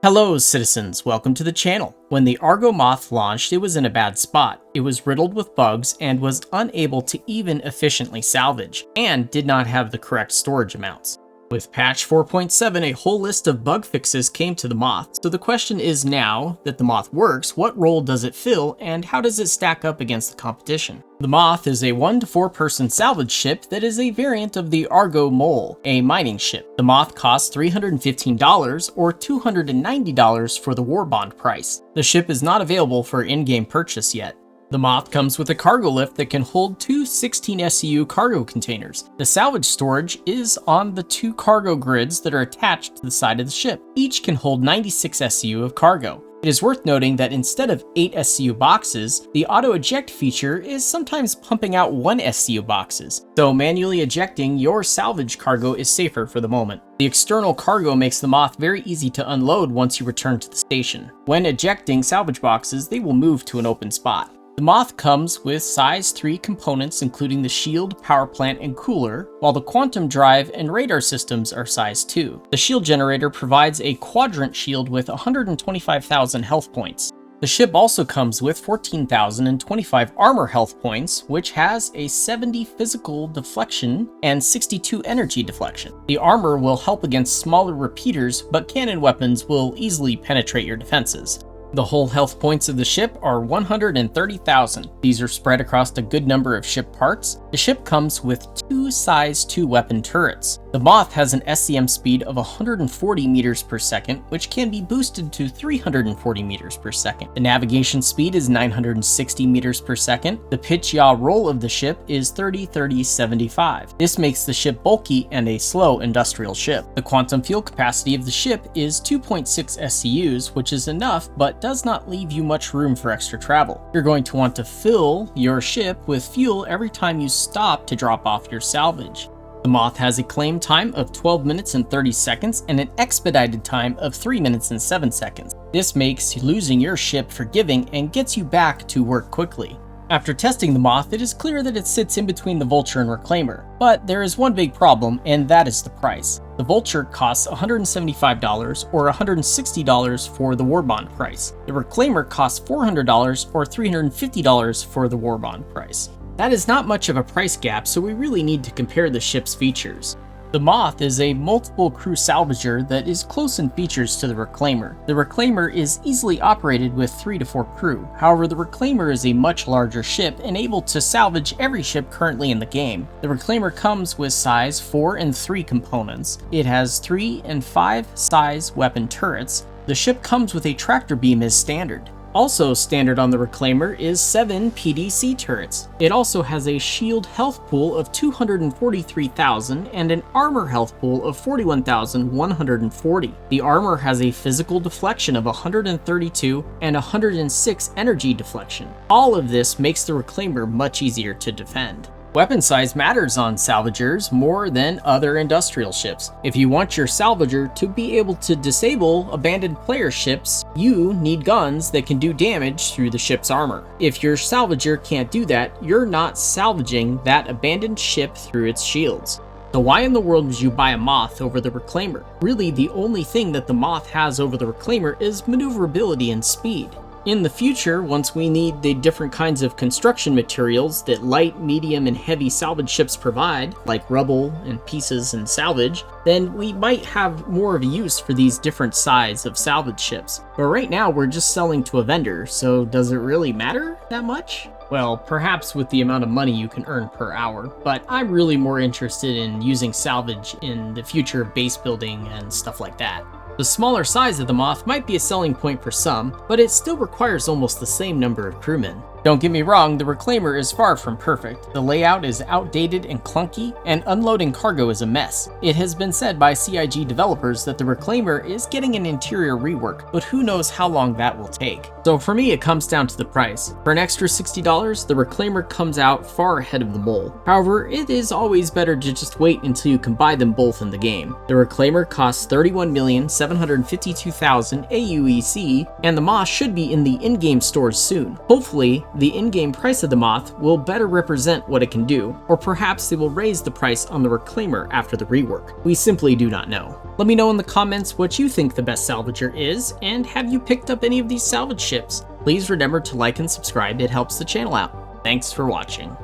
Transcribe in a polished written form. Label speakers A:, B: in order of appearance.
A: Hello citizens, welcome to the channel. When the Argo Moth launched, it was in a bad spot. It was riddled with bugs and was unable to even efficiently salvage, and did not have the correct storage amounts. With patch 4.7, a whole list of bug fixes came to the Moth, so the question is now that the Moth works, what role does it fill and how does it stack up against the competition? The Moth is a 1 to 4 person salvage ship that is a variant of the Argo Moth, a mining ship. The Moth costs $315 or $290 for the war bond price. The ship is not available for in-game purchase yet. The Moth comes with a cargo lift that can hold two 16 SCU cargo containers. The salvage storage is on the two cargo grids that are attached to the side of the ship. Each can hold 96 SCU of cargo. It is worth noting that instead of 8 SCU boxes, the auto-eject feature is sometimes pumping out 1 SCU boxes, so manually ejecting your salvage cargo is safer for the moment. The external cargo makes the Moth very easy to unload once you return to the station. When ejecting salvage boxes, they will move to an open spot. The Moth comes with size 3 components including the shield, power plant, and cooler, while the quantum drive and radar systems are size 2. The shield generator provides a quadrant shield with 125,000 health points. The ship also comes with 14,025 armor health points, which has a 70 physical deflection and 62 energy deflection. The armor will help against smaller repeaters, but cannon weapons will easily penetrate your defenses. The whole health points of the ship are 130,000. These are spread across a good number of ship parts. The ship comes with 2 size 2 weapon turrets. The Moth has an SCM speed of 140 meters per second, which can be boosted to 340 meters per second. The navigation speed is 960 meters per second. The pitch yaw roll of the ship is 30-30-75. This makes the ship bulky and a slow industrial ship. The quantum fuel capacity of the ship is 2.6 SCUs, which is enough, but does not leave you much room for extra travel. You're going to want to fill your ship with fuel every time you stop to drop off your salvage. The Moth has a claim time of 12 minutes and 30 seconds and an expedited time of 3 minutes and 7 seconds. This makes losing your ship forgiving and gets you back to work quickly. After testing the Moth, it is clear that it sits in between the Vulture and Reclaimer, but there is one big problem, and that is the price. The Vulture costs $175 or $160 for the war bond price. The Reclaimer costs $400 or $350 for the war bond price. That is not much of a price gap, so we really need to compare the ship's features. The Moth is a multiple crew salvager that is close in features to the Reclaimer. The Reclaimer is easily operated with 3 to 4 crew. However, the Reclaimer is a much larger ship and able to salvage every ship currently in the game. The Reclaimer comes with size 4 and 3 components. It has 3 and 5 size weapon turrets. The ship comes with a tractor beam as standard. Also standard on the Reclaimer is 7 PDC turrets. It also has a shield health pool of 243,000 and an armor health pool of 41,140. The armor has a physical deflection of 132 and 106 energy deflection. All of this makes the Reclaimer much easier to defend. Weapon size matters on salvagers more than other industrial ships. If you want your salvager to be able to disable abandoned player ships, you need guns that can do damage through the ship's armor. If your salvager can't do that, you're not salvaging that abandoned ship through its shields. So why in the world would you buy a Moth over the Reclaimer? Really, the only thing that the Moth has over the Reclaimer is maneuverability and speed. In the future, once we need the different kinds of construction materials that light, medium, and heavy salvage ships provide, like rubble and pieces and salvage, then we might have more of a use for these different size of salvage ships. But right now, we're just selling to a vendor, so does it really matter that much? Well, perhaps with the amount of money you can earn per hour, but I'm really more interested in using salvage in the future of base building and stuff like that. The smaller size of the Moth might be a selling point for some, but it still requires almost the same number of crewmen. Don't get me wrong, the Reclaimer is far from perfect. The layout is outdated and clunky, and unloading cargo is a mess. It has been said by CIG developers that the Reclaimer is getting an interior rework, but who knows how long that will take. So for me, it comes down to the price. For an extra $60, the Reclaimer comes out far ahead of the Mole. However, it is always better to just wait until you can buy them both in the game. The Reclaimer costs 31,752,000 AUEC, and the Moth should be in the in-game stores soon. Hopefully, the in-game price of the Moth will better represent what it can do, or perhaps they will raise the price on the Reclaimer after the rework. We simply do not know. Let me know in the comments what you think the best salvager is, and have you picked up any of these salvage ships? Please remember to like and subscribe, it helps the channel out. Thanks for watching.